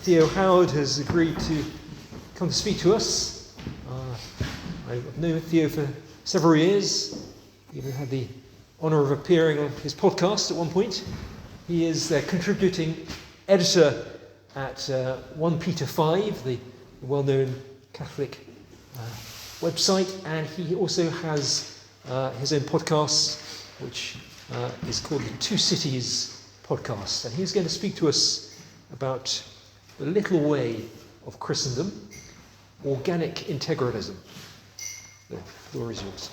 Theo Howard has agreed to come to speak to us. I've known Theo for several years. Even had the honour of appearing on his podcast at one point. He is the contributing editor at 1 Peter 5, the well-known Catholic website, and he also has his own podcast, which is called the Two Cities podcast. And he's going to speak to us about the little way of Christendom, organic integralism. The floor is yours.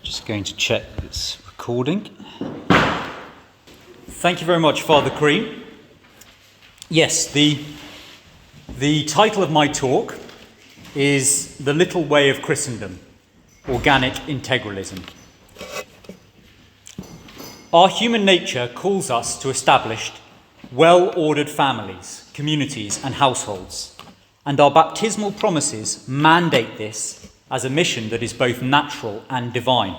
Just going to check that it's recording. Thank you very much, Father Cream. Yes, the title of my talk is The Little Way of Christendom, Organic Integralism. Our human nature calls us to establish well-ordered families, communities and households, and our baptismal promises mandate this as a mission that is both natural and divine.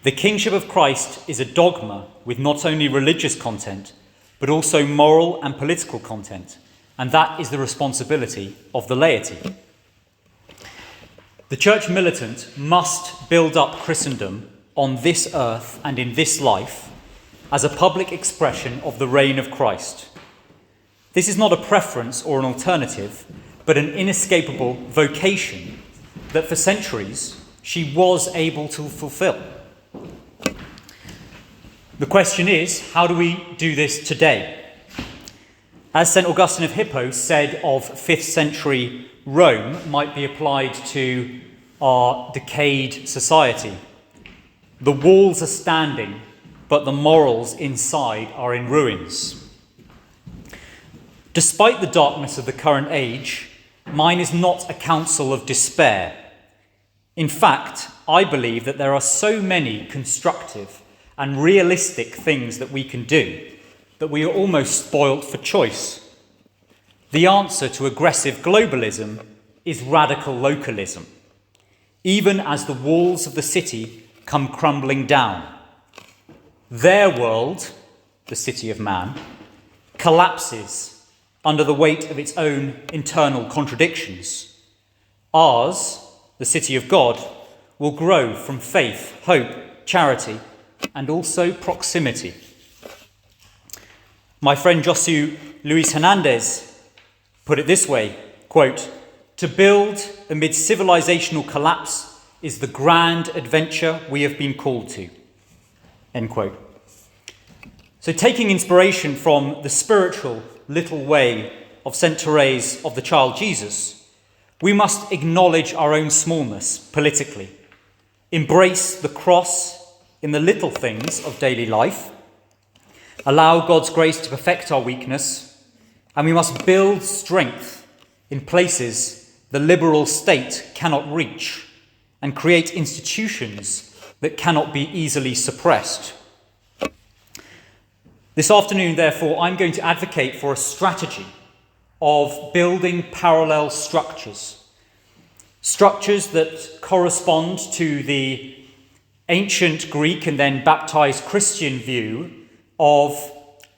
The Kingship of Christ is a dogma with not only religious content, but also moral and political content, and that is the responsibility of the laity. The Church militant must build up Christendom on this earth and in this life as a public expression of the reign of Christ. This is not a preference or an alternative, but an inescapable vocation that for centuries she was able to fulfill. The question is, how do we do this today? As St. Augustine of Hippo said of 5th century Rome might be applied to our decayed society. The walls are standing, but the morals inside are in ruins. Despite the darkness of the current age, mine is not a counsel of despair. In fact, I believe that there are so many constructive and realistic things that we can do that we are almost spoilt for choice. The answer to aggressive globalism is radical localism, even as the walls of the city come crumbling down. Their world, the city of man, collapses under the weight of its own internal contradictions. Ours, the city of God, will grow from faith, hope, charity, and also proximity. My friend Josu Luis Hernandez put it this way, quote, "To build amid civilizational collapse is the grand adventure we have been called to," end quote. So taking inspiration from the spiritual little way of St. Therese of the Child Jesus, we must acknowledge our own smallness politically, embrace the cross in the little things of daily life, allow God's grace to perfect our weakness, and we must build strength in places the liberal state cannot reach and create institutions that cannot be easily suppressed. This afternoon, therefore, I'm going to advocate for a strategy of building parallel structures that correspond to the ancient Greek and then baptized Christian view of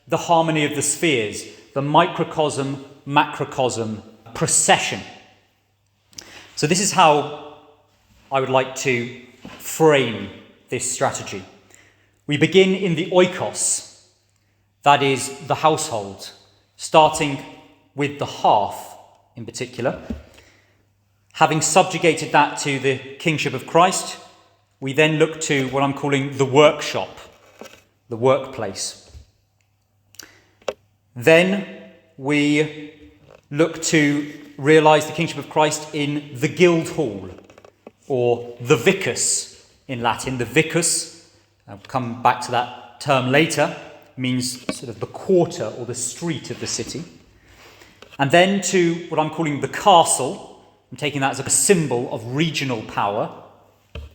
the harmony of the spheres, the microcosm, macrocosm procession. So this is how I would like to frame this strategy. We begin in the oikos, that is the household, starting with the hearth in particular. Having subjugated that to the Kingship of Christ, we then look to what I'm calling the workshop, the workplace. Then we look to realise the Kingship of Christ in the guild hall, or the vicus in Latin. The vicus, I'll come back to that term later, means sort of the quarter or the street of the city. And then to what I'm calling the castle. I'm taking that as a symbol of regional power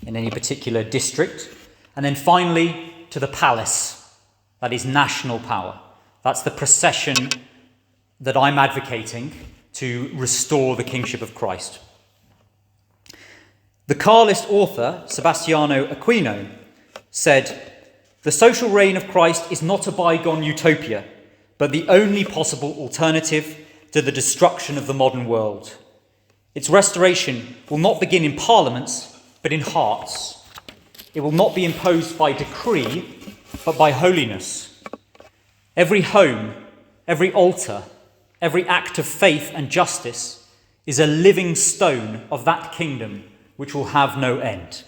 in any particular district. And then finally to the palace, that is national power. That's the procession that I'm advocating to restore the Kingship of Christ. The Carlist author, Sebastiano Aquino, said, The social reign of Christ is not a bygone utopia, but the only possible alternative to the destruction of the modern world. Its restoration will not begin in parliaments, but in hearts. It will not be imposed by decree, but by holiness. Every home, every altar, every act of faith and justice is a living stone of that kingdom which will have no end.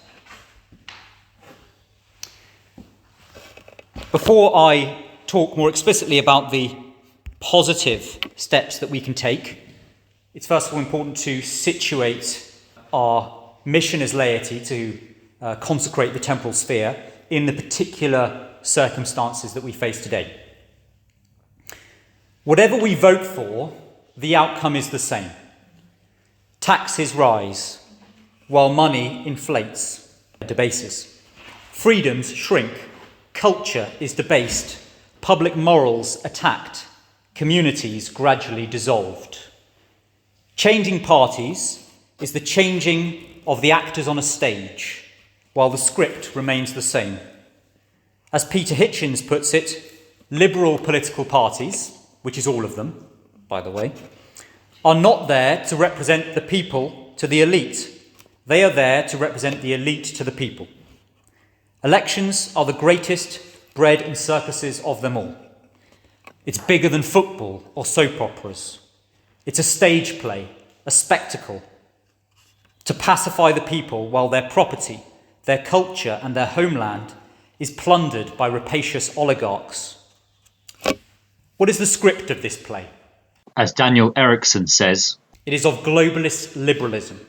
Before I talk more explicitly about the positive steps that we can take, it's first of all important to situate our mission as laity to consecrate the temporal sphere in the particular circumstances that we face today. Whatever we vote for, the outcome is the same. Taxes rise, while money inflates, debases. Freedoms shrink, culture is debased, public morals attacked, communities gradually dissolved. Changing parties is the changing of the actors on a stage, while the script remains the same. As Peter Hitchens puts it, liberal political parties, which is all of them, by the way, are not there to represent the people to the elite. They are there to represent the elite to the people. Elections are the greatest bread and circuses of them all. It's bigger than football or soap operas. It's a stage play, a spectacle, to pacify the people while their property, their culture and their homeland is plundered by rapacious oligarchs. What is the script of this play? As Daniel Erickson says, it is of globalist liberalism,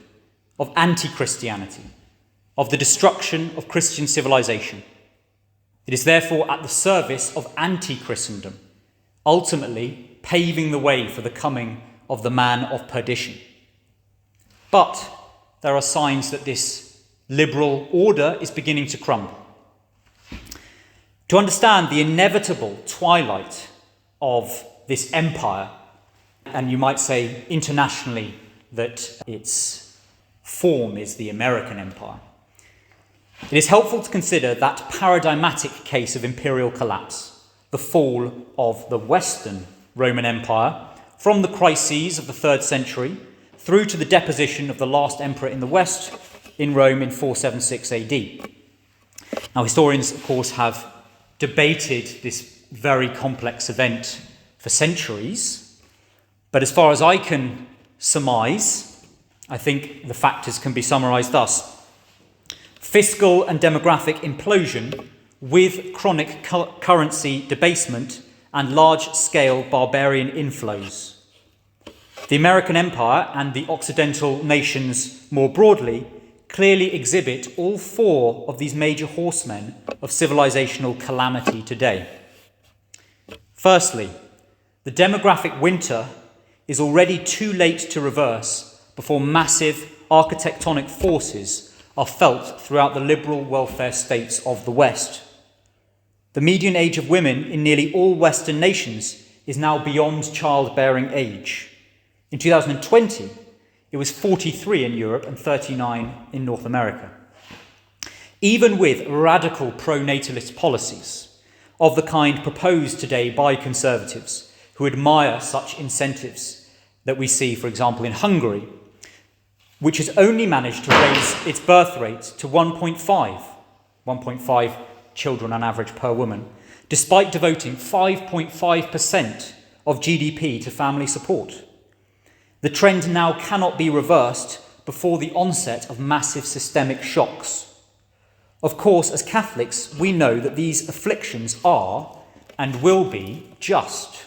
of anti-Christianity, of the destruction of Christian civilization. It is therefore at the service of anti-Christendom, ultimately paving the way for the coming of the man of perdition. But there are signs that this liberal order is beginning to crumble. To understand the inevitable twilight of this empire, and you might say internationally that its form is the American empire, it is helpful to consider that paradigmatic case of imperial collapse, the fall of the Western Roman Empire from the crises of the 3rd century through to the deposition of the last emperor in the West in Rome in 476 AD. Now, historians, of course, have debated this very complex event for centuries, but as far as I can surmise, I think the factors can be summarised thus. Fiscal and demographic implosion with chronic currency debasement and large-scale barbarian inflows. The American Empire and the Occidental nations more broadly clearly exhibit all 4 of these major horsemen of civilizational calamity today. Firstly, the demographic winter is already too late to reverse before massive architectonic forces are felt throughout the liberal welfare states of the West. The median age of women in nearly all Western nations is now beyond childbearing age. In 2020, it was 43 in Europe and 39 in North America. Even with radical pro-natalist policies of the kind proposed today by conservatives who admire such incentives that we see, for example, in Hungary, which has only managed to raise its birth rate to 1.5 children on average per woman, despite devoting 5.5% of GDP to family support. The trend now cannot be reversed before the onset of massive systemic shocks. Of course, as Catholics, we know that these afflictions are and will be just,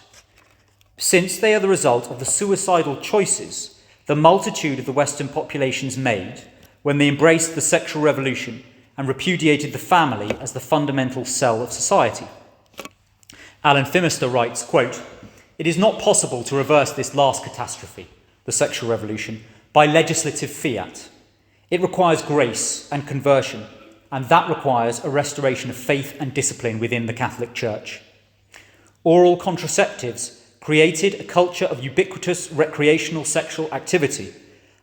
since they are the result of the suicidal choices the multitude of the Western populations made when they embraced the sexual revolution and repudiated the family as the fundamental cell of society. Alan Phimister writes, quote, "It is not possible to reverse this last catastrophe, the sexual revolution, by legislative fiat. It requires grace and conversion, and that requires a restoration of faith and discipline within the Catholic Church. Oral contraceptives created a culture of ubiquitous recreational sexual activity,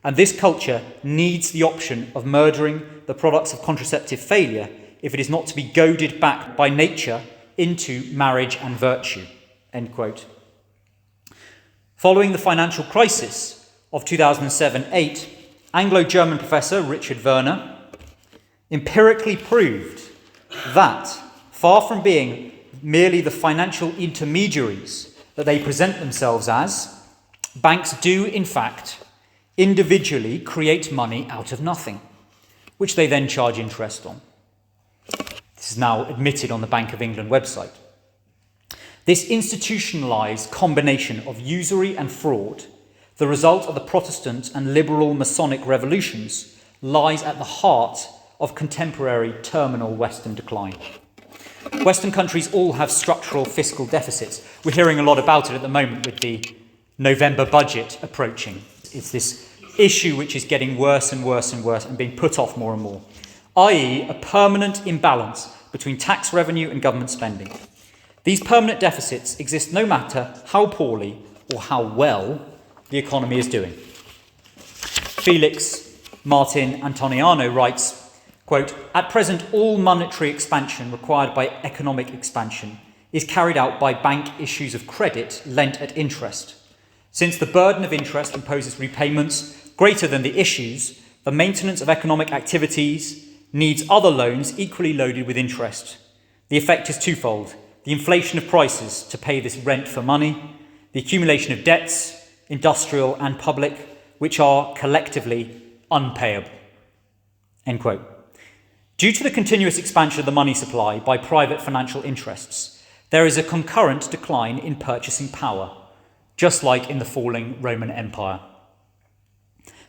and this culture needs the option of murdering the products of contraceptive failure if it is not to be goaded back by nature into marriage and virtue." End quote. Following the financial crisis of 2007-8, Anglo-German professor Richard Werner empirically proved that, far from being merely the financial intermediaries that they present themselves as, banks do, in fact, individually create money out of nothing, which they then charge interest on. This is now admitted on the Bank of England website. This institutionalised combination of usury and fraud, the result of the Protestant and liberal Masonic revolutions, lies at the heart of contemporary terminal Western decline. Western countries all have structural fiscal deficits. We're hearing a lot about it at the moment with the November budget approaching. It's this issue which is getting worse and worse and worse and being put off more and more, i.e. a permanent imbalance between tax revenue and government spending. These permanent deficits exist no matter how poorly or how well the economy is doing. Felix Martin Antoniano writes, quote, "At present, all monetary expansion required by economic expansion is carried out by bank issues of credit lent at interest. Since the burden of interest imposes repayments greater than the issues, the maintenance of economic activities needs other loans equally loaded with interest. The effect is twofold: the inflation of prices to pay this rent for money, the accumulation of debts, industrial and public, which are collectively unpayable." End quote. Due to the continuous expansion of the money supply by private financial interests, there is a concurrent decline in purchasing power, just like in the falling Roman Empire.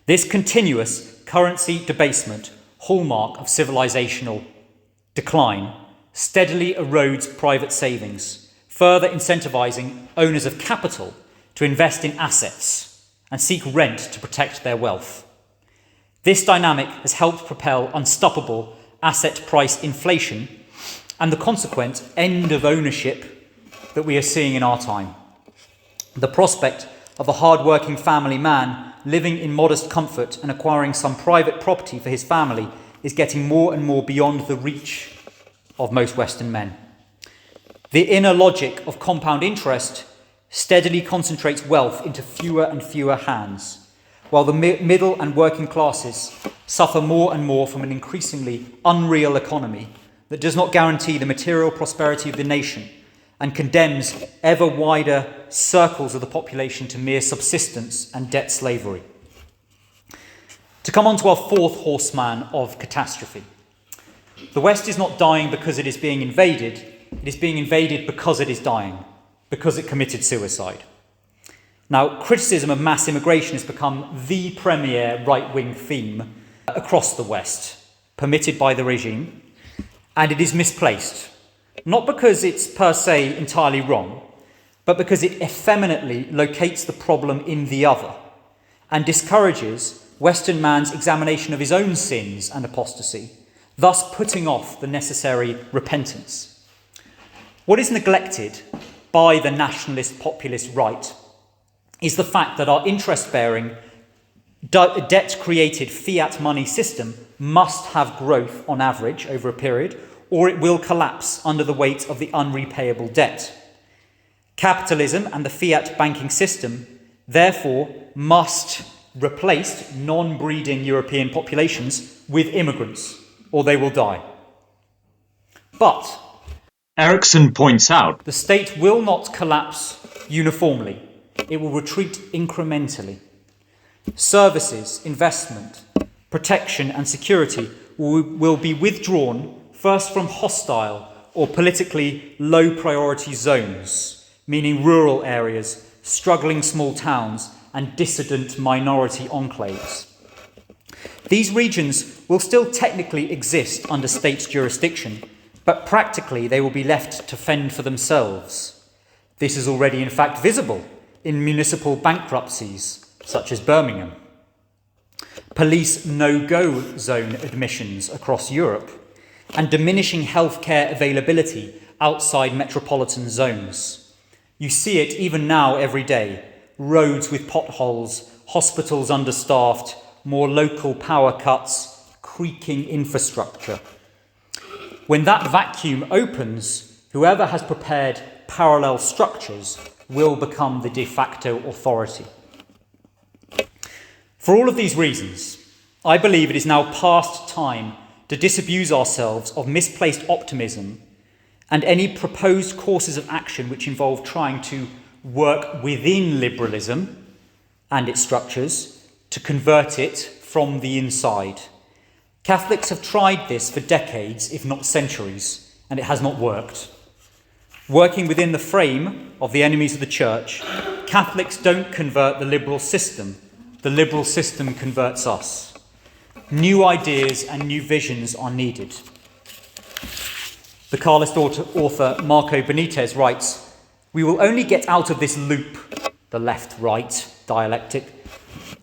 This continuous currency debasement, hallmark of civilizational decline, steadily erodes private savings, further incentivizing owners of capital to invest in assets and seek rent to protect their wealth. This dynamic has helped propel unstoppable asset price inflation and the consequent end of ownership that we are seeing in our time. The prospect of a hard-working family man living in modest comfort and acquiring some private property for his family is getting more and more beyond the reach of most Western men. The inner logic of compound interest steadily concentrates wealth into fewer and fewer hands, while the middle and working classes suffer more and more from an increasingly unreal economy that does not guarantee the material prosperity of the nation and condemns ever wider circles of the population to mere subsistence and debt slavery. To come on to our fourth horseman of catastrophe. The West is not dying because it is being invaded, it is being invaded because it is dying, because it committed suicide. Now, criticism of mass immigration has become the premier right-wing theme across the West, permitted by the regime, and it is misplaced. Not because it's per se entirely wrong, but because it effeminately locates the problem in the other and discourages Western man's examination of his own sins and apostasy, thus putting off the necessary repentance. What is neglected by the nationalist populist right is the fact that our interest-bearing, debt-created fiat money system must have growth on average over a period, or it will collapse under the weight of the unrepayable debt. Capitalism and the fiat banking system, therefore, must replace non-breeding European populations with immigrants, or they will die. But Erickson points out the state will not collapse uniformly. It will retreat incrementally. Services, investment, protection and security will be withdrawn first from hostile or politically low priority zones, meaning rural areas, struggling small towns and dissident minority enclaves. These regions will still technically exist under state jurisdiction, but practically they will be left to fend for themselves. This is already in fact visible in municipal bankruptcies, such as Birmingham. Police no-go zone admissions across Europe, and diminishing healthcare availability outside metropolitan zones. You see it even now every day. Roads with potholes, hospitals understaffed, more local power cuts, creaking infrastructure. When that vacuum opens, whoever has prepared parallel structures will become the de facto authority. For all of these reasons, I believe it is now past time to disabuse ourselves of misplaced optimism and any proposed courses of action which involve trying to work within liberalism and its structures to convert it from the inside. Catholics have tried this for decades, if not centuries, and it has not worked. Working within the frame of the enemies of the church, Catholics don't convert the liberal system converts us. New ideas and new visions are needed. The Carlist author Marco Benitez writes, "We will only get out of this loop, the left-right dialectic,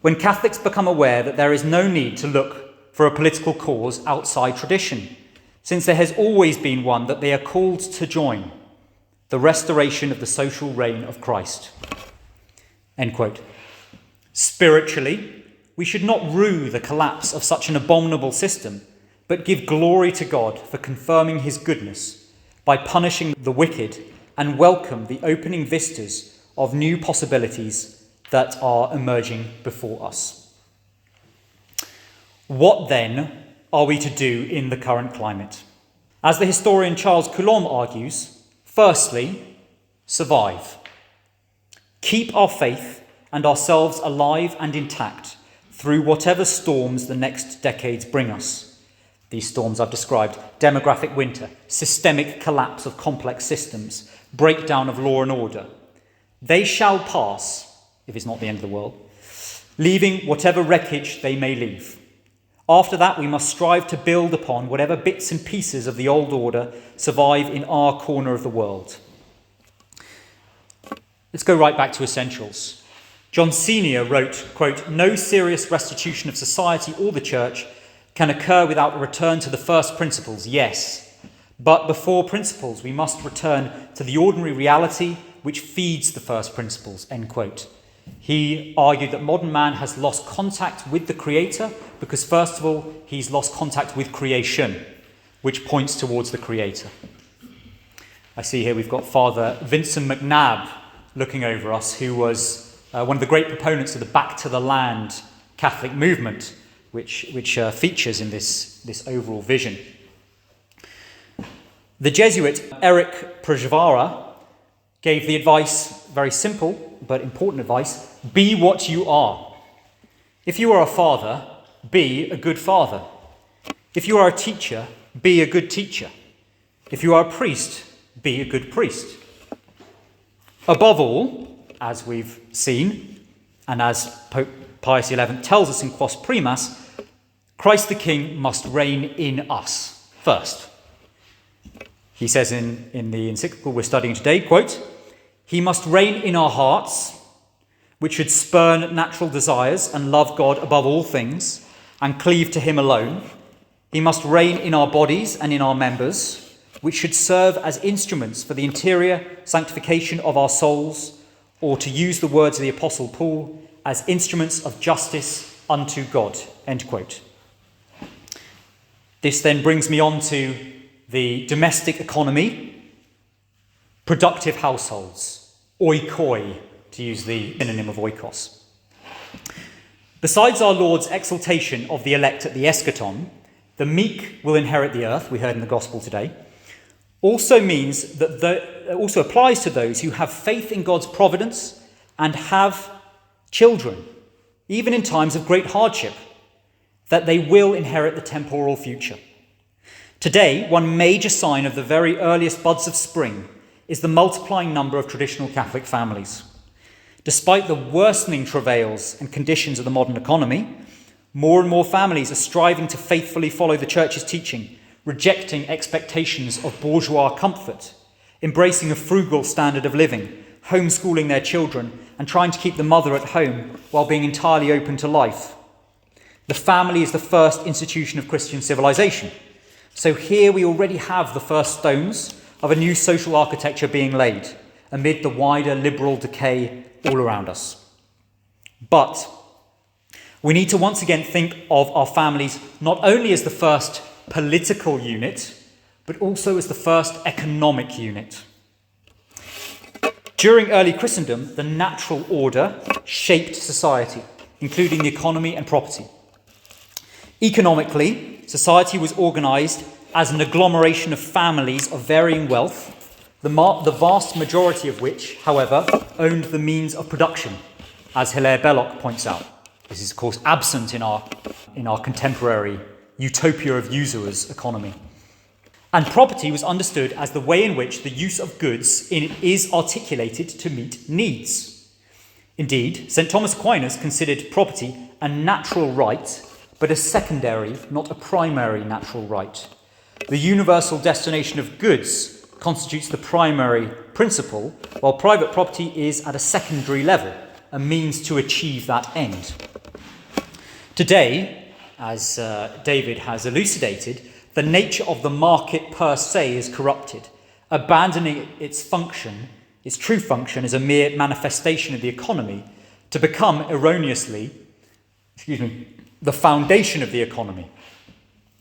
when Catholics become aware that there is no need to look for a political cause outside tradition, since there has always been one that they are called to join, the restoration of the social reign of Christ." End quote. Spiritually, we should not rue the collapse of such an abominable system, but give glory to God for confirming his goodness by punishing the wicked and welcome the opening vistas of new possibilities that are emerging before us. What then are we to do in the current climate? As the historian Charles Coulomb argues, firstly, survive. Keep our faith and ourselves alive and intact through whatever storms the next decades bring us. These storms I've described: demographic winter, systemic collapse of complex systems, breakdown of law and order. They shall pass, if it's not the end of the world, leaving whatever wreckage they may leave. After that, we must strive to build upon whatever bits and pieces of the old order survive in our corner of the world. Let's go right back to essentials. John Senior wrote, quote, "No serious restitution of society or the church can occur without a return to the first principles, yes. But before principles, we must return to the ordinary reality which feeds the first principles," end quote. He argued that modern man has lost contact with the Creator because, first of all, he's lost contact with creation, which points towards the Creator. I see here we've got Father Vincent McNabb looking over us, who was one of the great proponents of the Back to the Land Catholic movement, which features in this overall vision. The Jesuit Eric Prajvara gave the advice, very simple but important advice: be what you are. If you are a father, be a good father. If you are a teacher, be a good teacher. If you are a priest, be a good priest. Above all, as we've seen, and as Pope Pius XI tells us in Quas Primas, Christ the King must reign in us first. He says in the encyclical we're studying today, quote, "He must reign in our hearts, which should spurn natural desires and love God above all things and cleave to him alone. He must reign in our bodies and in our members, which should serve as instruments for the interior sanctification of our souls, or, to use the words of the Apostle Paul, as instruments of justice unto God," end quote. This then brings me on to the domestic economy, productive households, oikoi, to use the synonym of oikos. Besides our Lord's exaltation of the elect at the eschaton, the meek will inherit the earth, we heard in the gospel today, also means that also applies to those who have faith in God's providence and have children, even in times of great hardship, that they will inherit the temporal future. Today, one major sign of the very earliest buds of spring is the multiplying number of traditional Catholic families. Despite the worsening travails and conditions of the modern economy, more and more families are striving to faithfully follow the Church's teaching, rejecting expectations of bourgeois comfort, embracing a frugal standard of living, homeschooling their children, and trying to keep the mother at home while being entirely open to life. The family is the first institution of Christian civilization. So here we already have the first stones of a new social architecture being laid amid the wider liberal decay all around us. But we need to once again think of our families not only as the first political unit, but also as the first economic unit. During early Christendom, the natural order shaped society, including the economy and property. Economically, society was organised as an agglomeration of families of varying wealth, the vast majority of which, however, owned the means of production, as Hilaire Belloc points out. This is, of course, absent in our contemporary utopia of usurers economy. And property was understood as the way in which the use of goods is articulated to meet needs. Indeed, St. Thomas Aquinas considered property a natural right, but a secondary, not a primary natural right. The universal destination of goods constitutes the primary principle, while private property is at a secondary level, a means to achieve that end. Today, as David has elucidated, the nature of the market per se is corrupted, abandoning its function, its true function as a mere manifestation of the economy, to become erroneously, the foundation of the economy.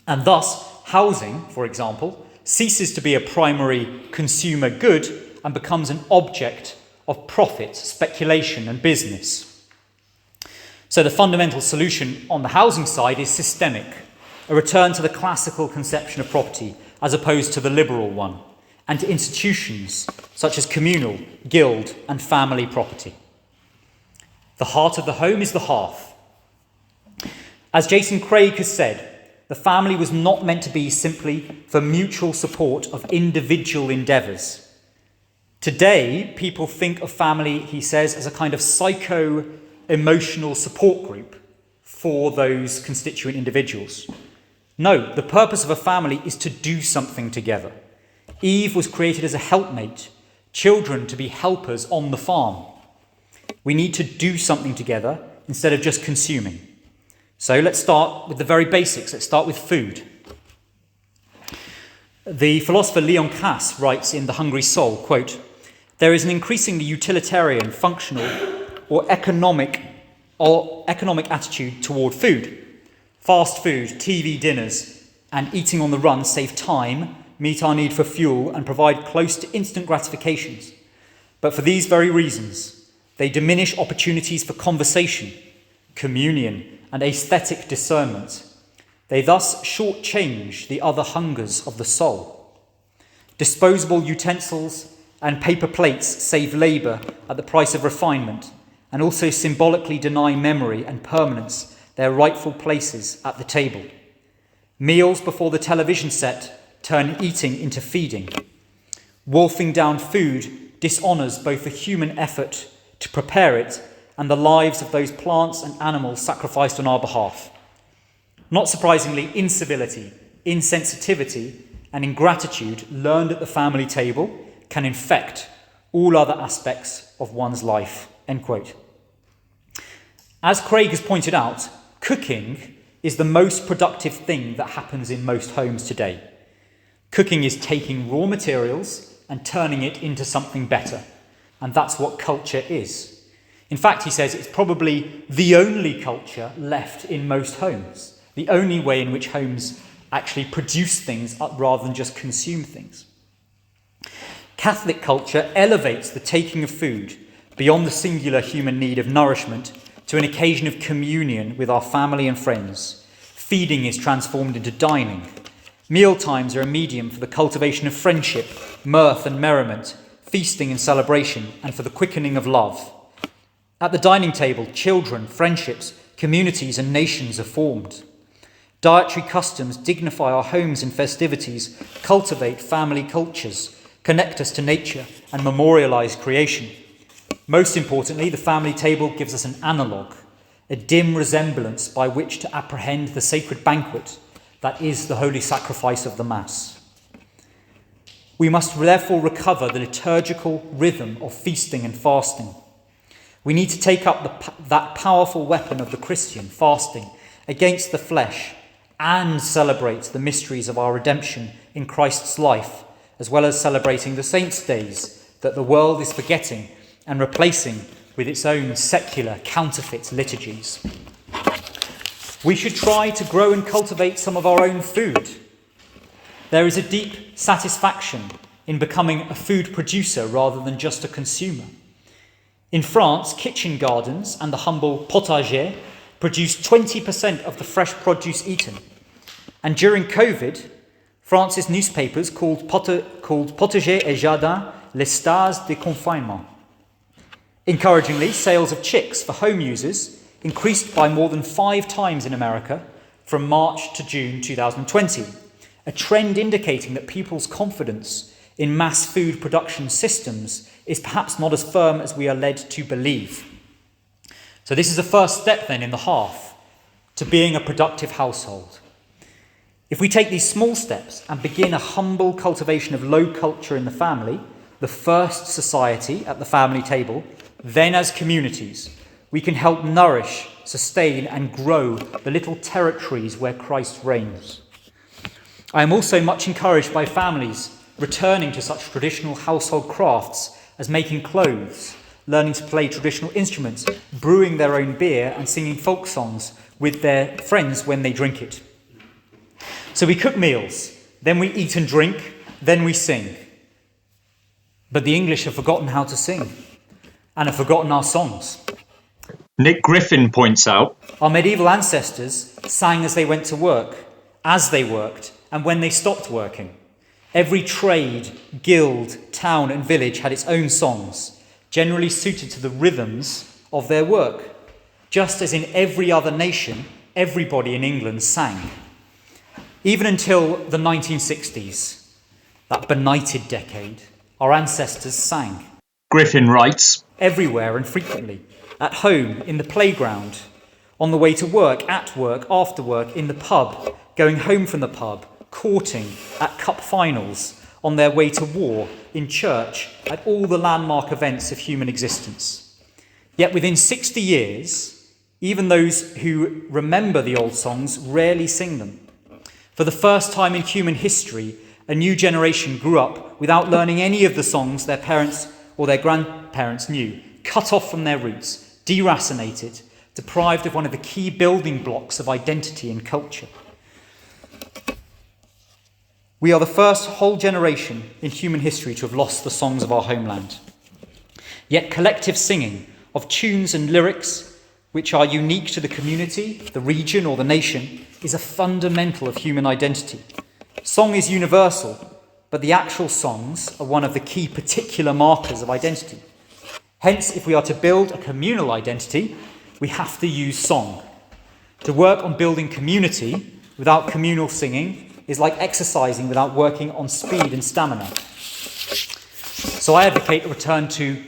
And thus, housing, for example, ceases to be a primary consumer good and becomes an object of profit, speculation, and business. So the fundamental solution on the housing side is systemic, a return to the classical conception of property as opposed to the liberal one, and to institutions such as communal, guild, and family property. The heart of the home is the hearth. As Jason Craig has said, the family was not meant to be simply for mutual support of individual endeavours. Today, people think of family, he says, as a kind of psycho-emotional support group for those constituent individuals. No, the purpose of a family is to do something together. Eve was created as a helpmate, children to be helpers on the farm. We need to do something together instead of just consuming. So let's start with the very basics. Let's start with food. The philosopher Leon Kass writes in The Hungry Soul, quote, "There is an increasingly utilitarian, functional, or economic attitude toward food. Fast food, TV dinners, and eating on the run save time, meet our need for fuel, and provide close to instant gratifications. But for these very reasons, they diminish opportunities for conversation, communion, and aesthetic discernment. They thus shortchange the other hungers of the soul. Disposable utensils and paper plates save labour at the price of refinement, and also symbolically deny memory and permanence their rightful places at the table. Meals before the television set turn eating into feeding. Wolfing down food dishonours both the human effort to prepare it and the lives of those plants and animals sacrificed on our behalf. Not surprisingly, incivility, insensitivity, and ingratitude learned at the family table can infect all other aspects of one's life." End quote. As Craig has pointed out, cooking is the most productive thing that happens in most homes today. Cooking is taking raw materials and turning it into something better. And that's what culture is. In fact, he says it's probably the only culture left in most homes, the only way in which homes actually produce things rather than just consume things. Catholic culture elevates the taking of food beyond the singular human need of nourishment to an occasion of communion with our family and friends. Feeding is transformed into dining. Meal times are a medium for the cultivation of friendship, mirth and merriment, feasting and celebration, and for the quickening of love. At the dining table, children, friendships, communities and nations are formed. Dietary customs dignify our homes and festivities, cultivate family cultures, connect us to nature and memorialise creation. Most importantly, the family table gives us an analogue, a dim resemblance by which to apprehend the sacred banquet that is the holy sacrifice of the Mass. We must therefore recover the liturgical rhythm of feasting and fasting. We need to take up that powerful weapon of the Christian, fasting, against the flesh and celebrate the mysteries of our redemption in Christ's life, as well as celebrating the saints' days that the world is forgetting and replacing with its own secular counterfeit liturgies. We should try to grow and cultivate some of our own food. There is a deep satisfaction in becoming a food producer rather than just a consumer. In France, kitchen gardens and the humble potager produce 20% of the fresh produce eaten. And during COVID, France's newspapers called Potager et Jardin les stars de confinement. Encouragingly, sales of chicks for home users increased by more than 5 times in America from March to June 2020, a trend indicating that people's confidence in mass food production systems is perhaps not as firm as we are led to believe. So this is a first step then in the half to being a productive household. If we take these small steps and begin a humble cultivation of low culture in the family, the first society at the family table, then as communities, we can help nourish, sustain and grow the little territories where Christ reigns. I am also much encouraged by families returning to such traditional household crafts as making clothes, learning to play traditional instruments, brewing their own beer and singing folk songs with their friends when they drink it. So we cook meals, then we eat and drink, then we sing. But the English have forgotten how to sing and have forgotten our songs. Nick Griffin points out, Our medieval ancestors sang as they went to work, as they worked, and when they stopped working. Every trade, guild, town and village had its own songs, generally suited to the rhythms of their work. Just as in every other nation, everybody in England sang. Even until the 1960s, that benighted decade, our ancestors sang. Griffin writes, Everywhere and frequently. At home, in the playground, on the way to work, at work, after work, in the pub, going home from the pub, courting, at cup finals, on their way to war, in church, at all the landmark events of human existence. Yet within 60 years, even those who remember the old songs rarely sing them. For the first time in human history, a new generation grew up without learning any of the songs their parents or their grandparents knew, cut off from their roots, deracinated, deprived of one of the key building blocks of identity and culture. We are the first whole generation in human history to have lost the songs of our homeland. Yet collective singing of tunes and lyrics which are unique to the community, the region or the nation is a fundamental of human identity. Song is universal, but the actual songs are one of the key particular markers of identity. Hence, if we are to build a communal identity, we have to use song. To work on building community without communal singing is like exercising without working on speed and stamina. So I advocate a return to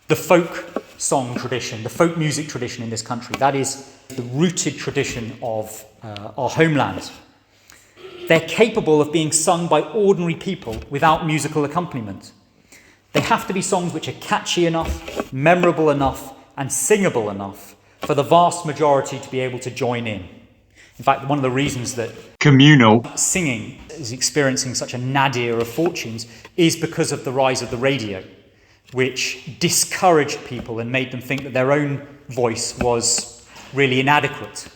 the folk song tradition, the folk music tradition in this country. That is the rooted tradition of our homeland. They're capable of being sung by ordinary people without musical accompaniment. They have to be songs which are catchy enough, memorable enough, and singable enough for the vast majority to be able to join in. In fact, one of the reasons that communal singing is experiencing such a nadir of fortunes is because of the rise of the radio, which discouraged people and made them think that their own voice was really inadequate.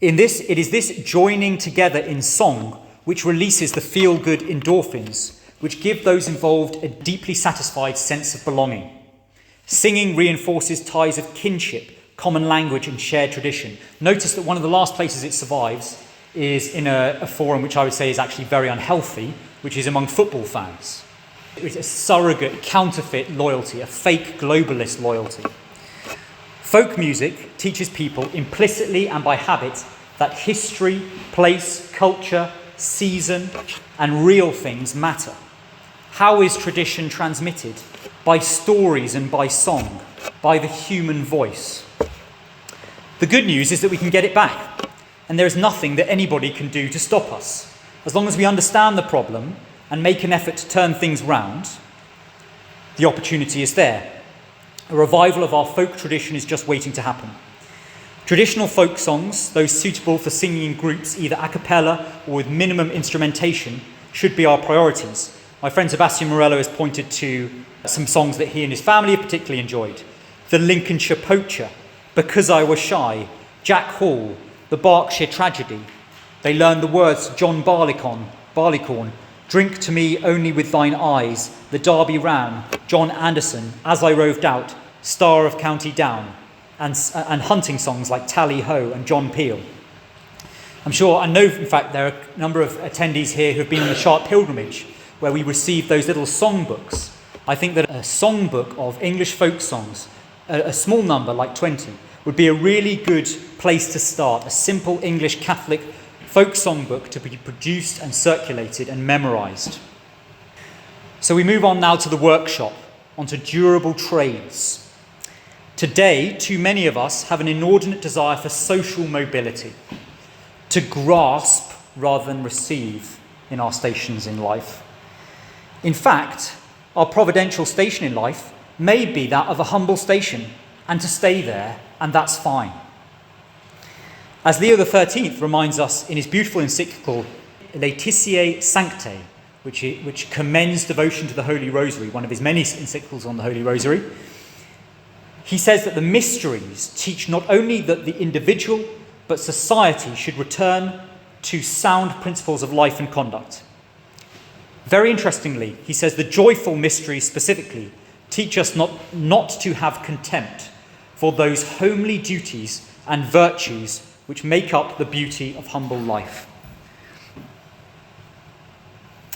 It is this joining together in song which releases the feel-good endorphins, which give those involved a deeply satisfied sense of belonging. Singing reinforces ties of kinship, common language and shared tradition. Notice that one of the last places it survives is in a forum which I would say is actually very unhealthy, which is among football fans. It's a surrogate, counterfeit loyalty, a fake globalist loyalty. Folk music teaches people implicitly and by habit that history, place, culture, season, and real things matter. How is tradition transmitted? By stories and by song, by the human voice. The good news is that we can get it back, and there is nothing that anybody can do to stop us. As long as we understand the problem and make an effort to turn things round, the opportunity is there. A revival of our folk tradition is just waiting to happen. Traditional folk songs, those suitable for singing in groups, either a cappella or with minimum instrumentation, should be our priorities. My friend Sebastian Morello has pointed to some songs that he and his family have particularly enjoyed. The Lincolnshire Poacher, Because I Was Shy, Jack Hall, The Berkshire Tragedy, They learn the words to John Barleycorn, "Drink to me only with thine eyes," the Derby Ram, John Anderson, "As I Roved Out," Star of County Down, and hunting songs like Tally Ho and John Peel. I know, in fact, there are a number of attendees here who have been on the Sharp Pilgrimage, where we received those little songbooks. I think that a songbook of English folk songs, a small number like 20, would be a really good place to start, a simple English Catholic folk songbook to be produced and circulated and memorised. So we move on now to the workshop, onto durable trades. Today, too many of us have an inordinate desire for social mobility, to grasp rather than receive in our stations in life. In fact, our providential station in life may be that of a humble station, and to stay there, and that's fine. As Leo XIII reminds us in his beautiful encyclical Laetitia Sanctae, which commends devotion to the Holy Rosary, one of his many encyclicals on the Holy Rosary, he says that the mysteries teach not only that the individual but society should return to sound principles of life and conduct. Very interestingly, he says the joyful mysteries specifically teach us not to have contempt for those homely duties and virtues which make up the beauty of humble life.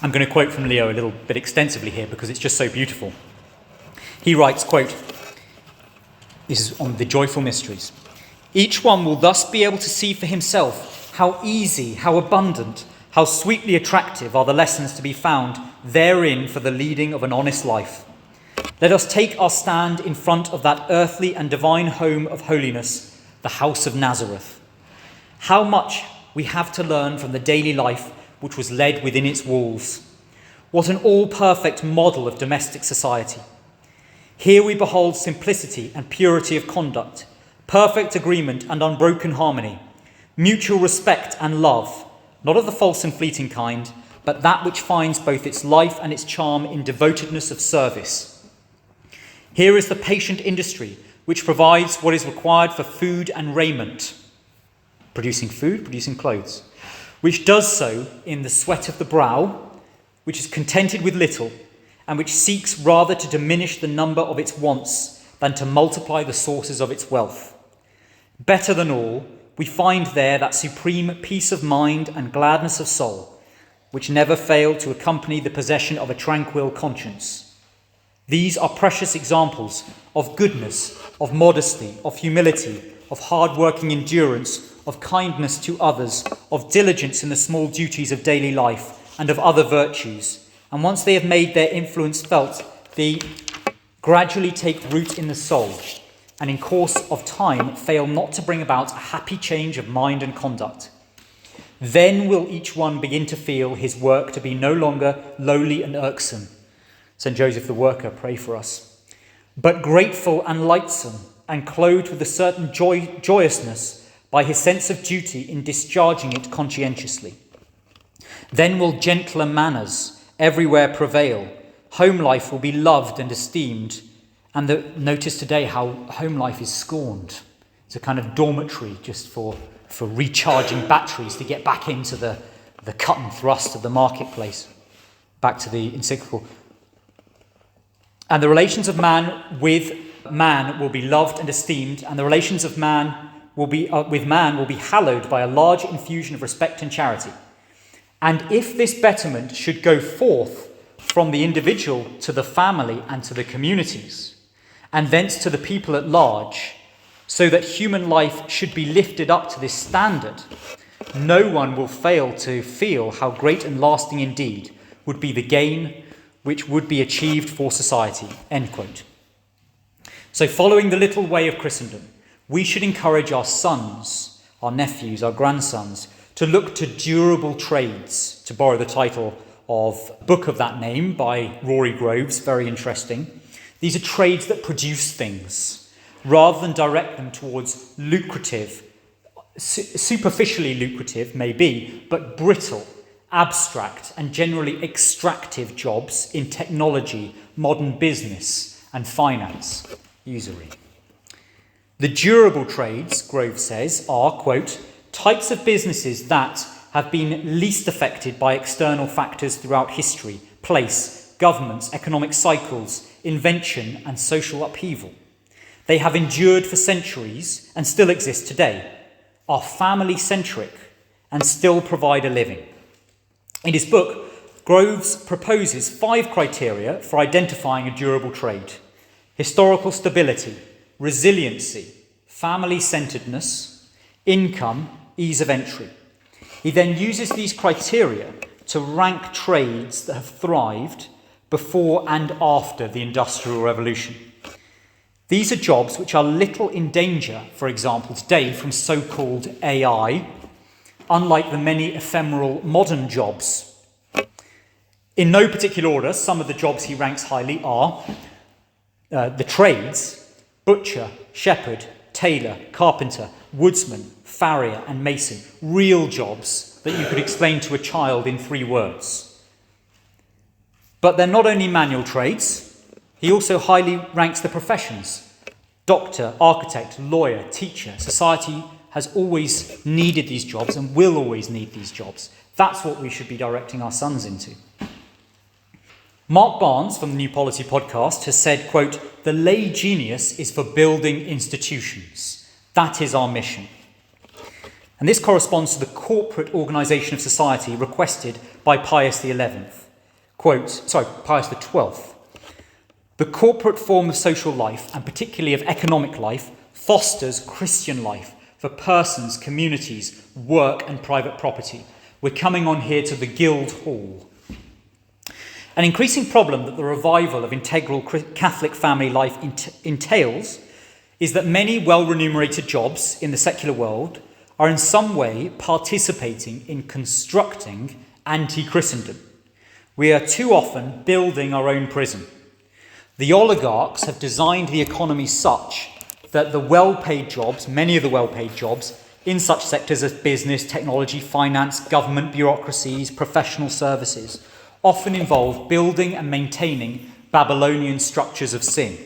I'm going to quote from Leo a little bit extensively here because it's just so beautiful. He writes, quote, this is on the joyful mysteries. "Each one will thus be able to see for himself how easy, how abundant, how sweetly attractive are the lessons to be found therein for the leading of an honest life. Let us take our stand in front of that earthly and divine home of holiness, the house of Nazareth. How much we have to learn from the daily life which was led within its walls. What an all-perfect model of domestic society. Here we behold simplicity and purity of conduct, perfect agreement and unbroken harmony, mutual respect and love, not of the false and fleeting kind, but that which finds both its life and its charm in devotedness of service. Here is the patient industry which provides what is required for food and raiment, producing food, producing clothes, which does so in the sweat of the brow, which is contented with little, and which seeks rather to diminish the number of its wants than to multiply the sources of its wealth. Better than all, we find there that supreme peace of mind and gladness of soul, which never fail to accompany the possession of a tranquil conscience. These are precious examples of goodness, of modesty, of humility, of hard-working endurance, of kindness to others, of diligence in the small duties of daily life, and of other virtues. And once they have made their influence felt, they gradually take root in the soul, and in course of time fail not to bring about a happy change of mind and conduct. Then will each one begin to feel his work to be no longer lowly and irksome. St. Joseph the Worker, pray for us. But grateful and lightsome, and clothed with a certain joyousness by his sense of duty in discharging it conscientiously. Then will gentler manners everywhere prevail. Home life will be loved and esteemed. And notice today how home life is scorned. It's a kind of dormitory just for recharging batteries to get back into the cut and thrust of the marketplace. Back to the encyclical. And the relations of man with man will be loved and esteemed, and the relations of man with man will be hallowed by a large infusion of respect and charity. And if this betterment should go forth from the individual to the family and to the communities, and thence to the people at large, so that human life should be lifted up to this standard, no one will fail to feel how great and lasting indeed would be the gain which would be achieved for society. End quote. So following the little way of Christendom, we should encourage our sons, our nephews, our grandsons, to look to durable trades, to borrow the title of a book of that name by Rory Groves, very interesting. These are trades that produce things, rather than direct them towards lucrative, superficially lucrative maybe, but brittle, abstract and generally extractive jobs in technology, modern business and finance, usury. The durable trades, Grove says, are, quote, types of businesses that, have been least affected by external factors throughout history: place, governments, economic cycles, invention, and social upheaval. They have endured for centuries and still exist today, are family-centric, and still provide a living. In his book, Groves proposes 5 criteria for identifying a durable trade: historical stability, resiliency, family-centeredness, income, ease of entry. He then uses these criteria to rank trades that have thrived before and after the Industrial Revolution. These are jobs which are little in danger, for example, today from so-called AI, unlike the many ephemeral modern jobs. In no particular order, some of the jobs he ranks highly are the trades: butcher, shepherd, tailor, carpenter, woodsman, farrier, and mason. Real jobs that you could explain to a child in 3 words. But they're not only manual trades. He also highly ranks the professions: doctor, architect, lawyer, teacher. Society has always needed these jobs and will always need these jobs. That's what we should be directing our sons into. Mark Barnes from the New Polity podcast has said, quote, "The lay genius is for building institutions. That is our mission." And this corresponds to the corporate organisation of society requested by Pius XI. Pius XII. The corporate form of social life, and particularly of economic life, fosters Christian life for persons, communities, work and private property. We're coming on here to the Guildhall. An increasing problem that the revival of integral Catholic family life entails is that many well-remunerated jobs in the secular world are in some way participating in constructing anti-Christendom. We are too often building our own prison. The oligarchs have designed the economy such that the well-paid jobs, many of the well-paid jobs, in such sectors as business, technology, finance, government, bureaucracies, professional services, often involve building and maintaining Babylonian structures of sin.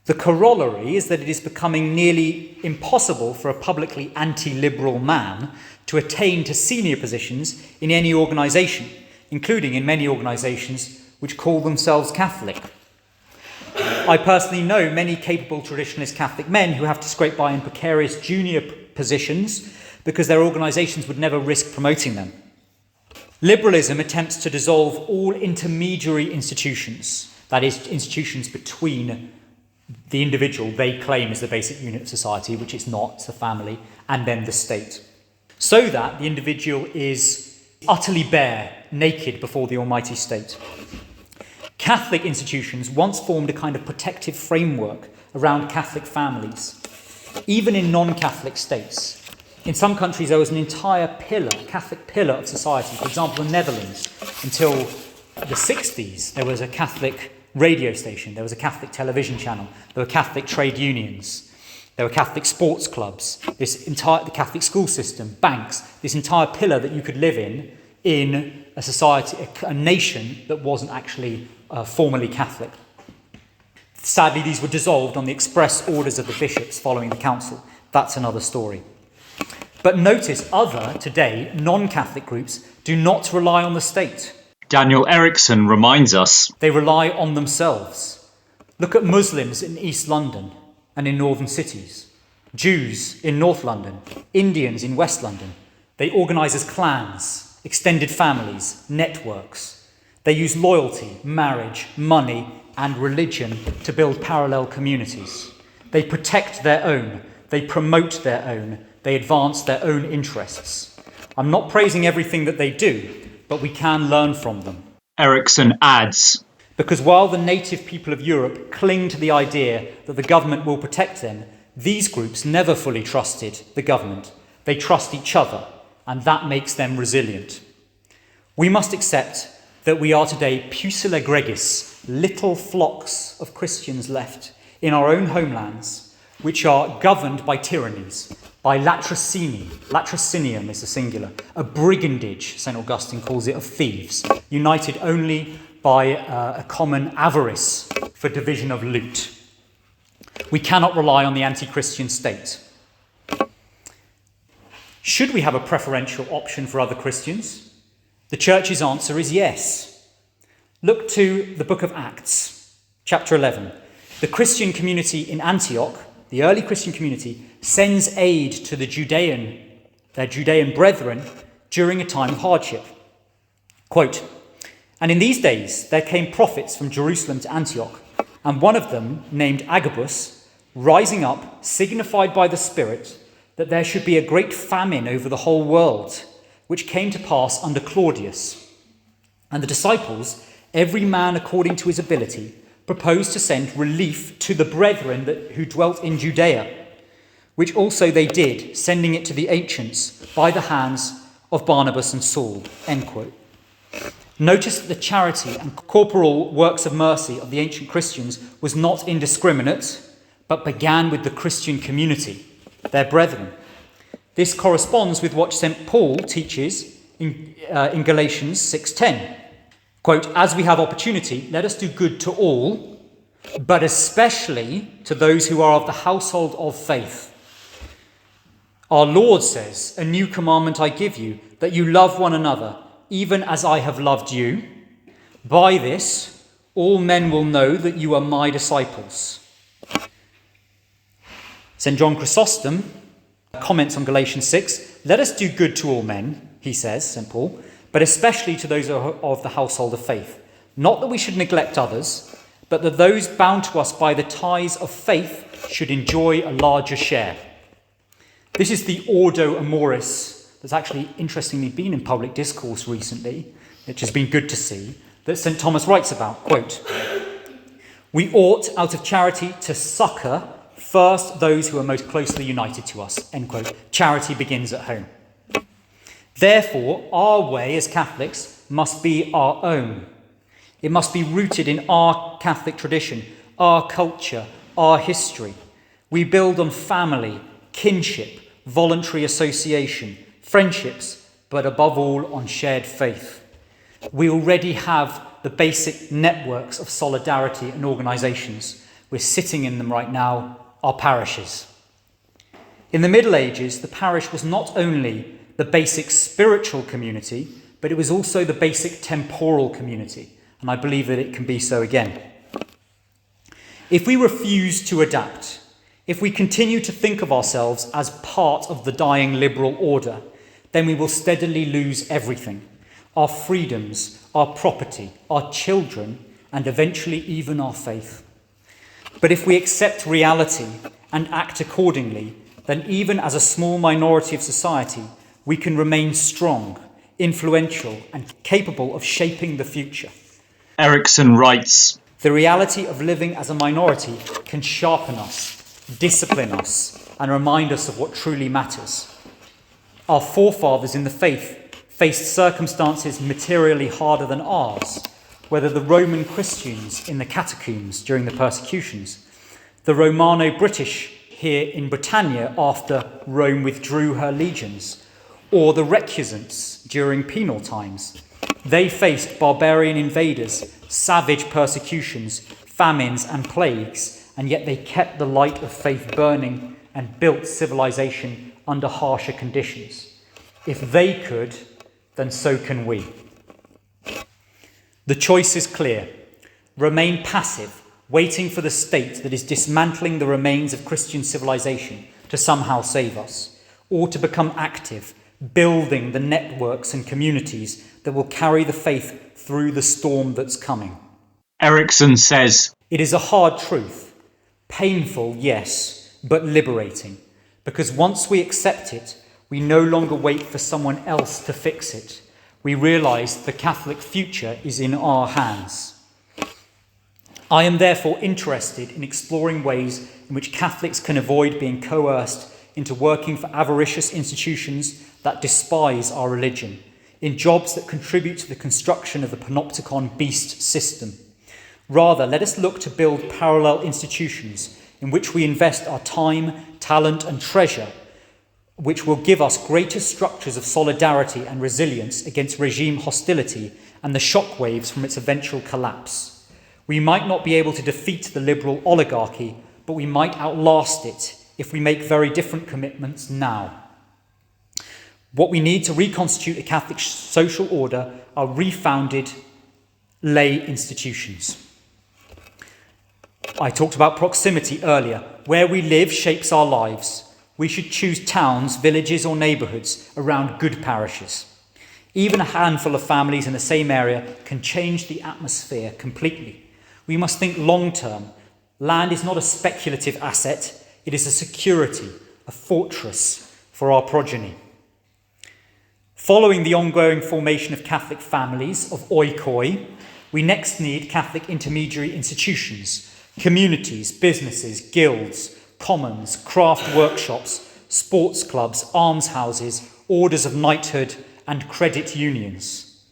The corollary is that it is becoming nearly impossible for a publicly anti-liberal man to attain to senior positions in any organisation, including in many organisations which call themselves Catholic. I personally know many capable traditionalist Catholic men who have to scrape by in precarious junior positions because their organisations would never risk promoting them. Liberalism attempts to dissolve all intermediary institutions, that is, institutions between the individual they claim is the basic unit of society, which it's not, it's the family, and then the state, so that the individual is utterly bare, naked before the almighty state. Catholic institutions once formed a kind of protective framework around Catholic families, even in non-Catholic states. In some countries, there was an entire pillar, Catholic pillar of society. For example, the Netherlands, until the 60s, there was a Catholic radio station, there was a Catholic television channel, there were Catholic trade unions, there were Catholic sports clubs, the Catholic school system, banks, this entire pillar that you could live in a society, a nation that wasn't actually formally Catholic. Sadly, these were dissolved on the express orders of the bishops following the council. That's another story. But notice other, today, non-Catholic groups do not rely on the state. Daniel Erickson reminds us. They rely on themselves. Look at Muslims in East London and in northern cities, Jews in North London, Indians in West London. They organise as clans, extended families, networks. They use loyalty, marriage, money, and religion to build parallel communities. They protect their own, they promote their own, they advance their own interests. I'm not praising everything that they do, but we can learn from them. Erickson adds, because while the native people of Europe cling to the idea that the government will protect them, these groups never fully trusted the government. They trust each other, and that makes them resilient. We must accept that we are today pusilla gregis, little flocks of Christians left in our own homelands, which are governed by tyrannies, by latrocinium is the singular, a brigandage, St. Augustine calls it, of thieves, united only by a common avarice for division of loot. We cannot rely on the anti-Christian state. Should we have a preferential option for other Christians? The Church's answer is yes. Look to the book of Acts, chapter 11. The Christian community in Antioch, the early Christian community, sends aid to their Judean brethren during a time of hardship. Quote, "And in these days there came prophets from Jerusalem to Antioch, and one of them, named Agabus, rising up, signified by the Spirit that there should be a great famine over the whole world, which came to pass under Claudius. And the disciples, every man according to his ability, proposed to send relief to the brethren who dwelt in Judea, which also they did, sending it to the ancients by the hands of Barnabas and Saul." End quote. Notice that the charity and corporal works of mercy of the ancient Christians was not indiscriminate, but began with the Christian community, their brethren. This corresponds with what St. Paul teaches in Galatians 6:10. Quote, "As we have opportunity, let us do good to all, but especially to those who are of the household of faith. Our Lord says, 'A new commandment I give you, that you love one another, even as I have loved you. By this, all men will know that you are my disciples.'" St. John Chrysostom comments on Galatians 6, "Let us do good to all men," he says, St. Paul, "but especially to those of the household of faith. Not that we should neglect others, but that those bound to us by the ties of faith should enjoy a larger share." This is the ordo amoris that's actually interestingly been in public discourse recently, which has been good to see, that St. Thomas writes about. Quote, "We ought, out of charity, to succour first those who are most closely united to us." End quote. Charity begins at home. Therefore, our way as Catholics must be our own. It must be rooted in our Catholic tradition, our culture, our history. We build on family, kinship, voluntary association, friendships, but above all on shared faith. We already have the basic networks of solidarity and organisations. We're sitting in them right now, our parishes. In the Middle Ages, the parish was not only the basic spiritual community, but it was also the basic temporal community, and I believe that it can be so again. If we refuse to adapt, if we continue to think of ourselves as part of the dying liberal order, then we will steadily lose everything: our freedoms, our property, our children, and eventually even our faith. But if we accept reality and act accordingly, then even as a small minority of society, we can remain strong, influential, and capable of shaping the future. Erickson writes, "The reality of living as a minority can sharpen us, discipline us, and remind us of what truly matters. Our forefathers in the faith faced circumstances materially harder than ours, whether the Roman Christians in the catacombs during the persecutions, the Romano-British here in Britannia after Rome withdrew her legions, or the recusants during penal times. They faced barbarian invaders, savage persecutions, famines and plagues, and yet they kept the light of faith burning and built civilization under harsher conditions. If they could, then so can we." The choice is clear. Remain passive, waiting for the state that is dismantling the remains of Christian civilization to somehow save us, or to become active, building the networks and communities that will carry the faith through the storm that's coming. Erickson says, It is a hard truth. Painful, yes, but liberating. Because once we accept it, we no longer wait for someone else to fix it. We realise the Catholic future is in our hands. I am therefore interested in exploring ways in which Catholics can avoid being coerced into working for avaricious institutions that despise our religion, in jobs that contribute to the construction of the panopticon beast system. Rather, let us look to build parallel institutions in which we invest our time, talent, and treasure, which will give us greater structures of solidarity and resilience against regime hostility and the shockwaves from its eventual collapse. We might not be able to defeat the liberal oligarchy, but we might outlast it if we make very different commitments now. What we need to reconstitute a Catholic social order are refounded lay institutions. I talked about proximity earlier. Where we live shapes our lives. We should choose towns, villages or neighbourhoods around good parishes. Even a handful of families in the same area can change the atmosphere completely. We must think long term. Land is not a speculative asset. It is a security, a fortress for our progeny. Following the ongoing formation of Catholic families, of oikoi, we next need Catholic intermediary institutions, communities, businesses, guilds, commons, craft workshops, sports clubs, almshouses, orders of knighthood, and credit unions.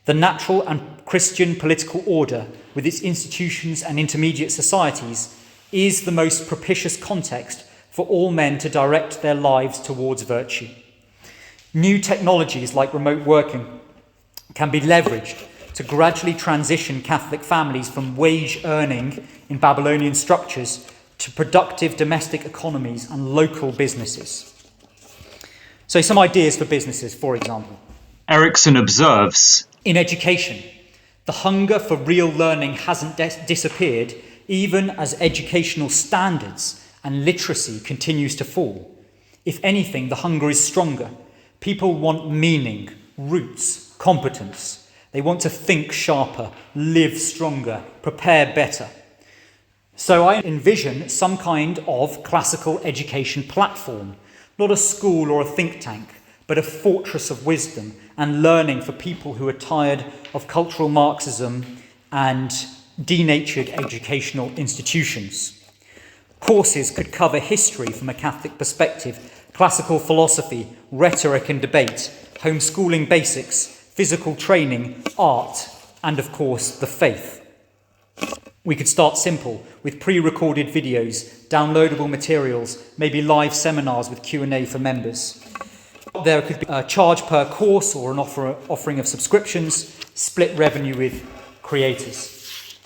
The natural and Christian political order, with its institutions and intermediate societies, is the most propitious context for all men to direct their lives towards virtue. New technologies like remote working can be leveraged to gradually transition Catholic families from wage earning in Babylonian structures to productive domestic economies and local businesses. So some ideas for businesses, for example. Erickson observes, In education, the hunger for real learning hasn't disappeared, even as educational standards and literacy continues to fall. If anything, the hunger is stronger. People want meaning, roots, competence. They want to think sharper, live stronger, prepare better. So I envision some kind of classical education platform, not a school or a think tank, but a fortress of wisdom and learning for people who are tired of cultural Marxism and denatured educational institutions. Courses could cover history from a Catholic perspective, classical philosophy, rhetoric and debate, homeschooling basics, physical training, art, and of course the faith. We could start simple with pre-recorded videos, downloadable materials, maybe live seminars with Q&A for members. There could be a charge per course or an offering of subscriptions, split revenue with creators.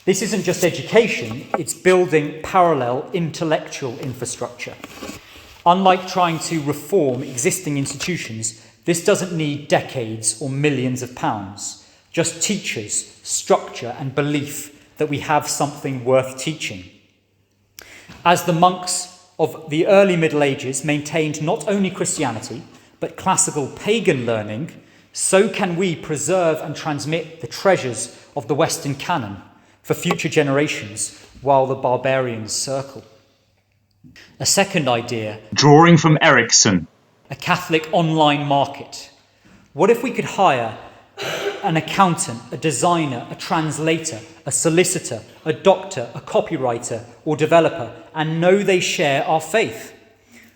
This isn't just education, it's building parallel intellectual infrastructure. Unlike trying to reform existing institutions, this doesn't need decades or millions of pounds, just teachers, structure and belief that we have something worth teaching. As the monks of the early Middle Ages maintained not only Christianity, but classical pagan learning, so can we preserve and transmit the treasures of the Western canon for future generations while the barbarians circle. A second idea, drawing from Erickson, a Catholic online market. What if we could hire an accountant, a designer, a translator, a solicitor, a doctor, a copywriter or developer, and know they share our faith?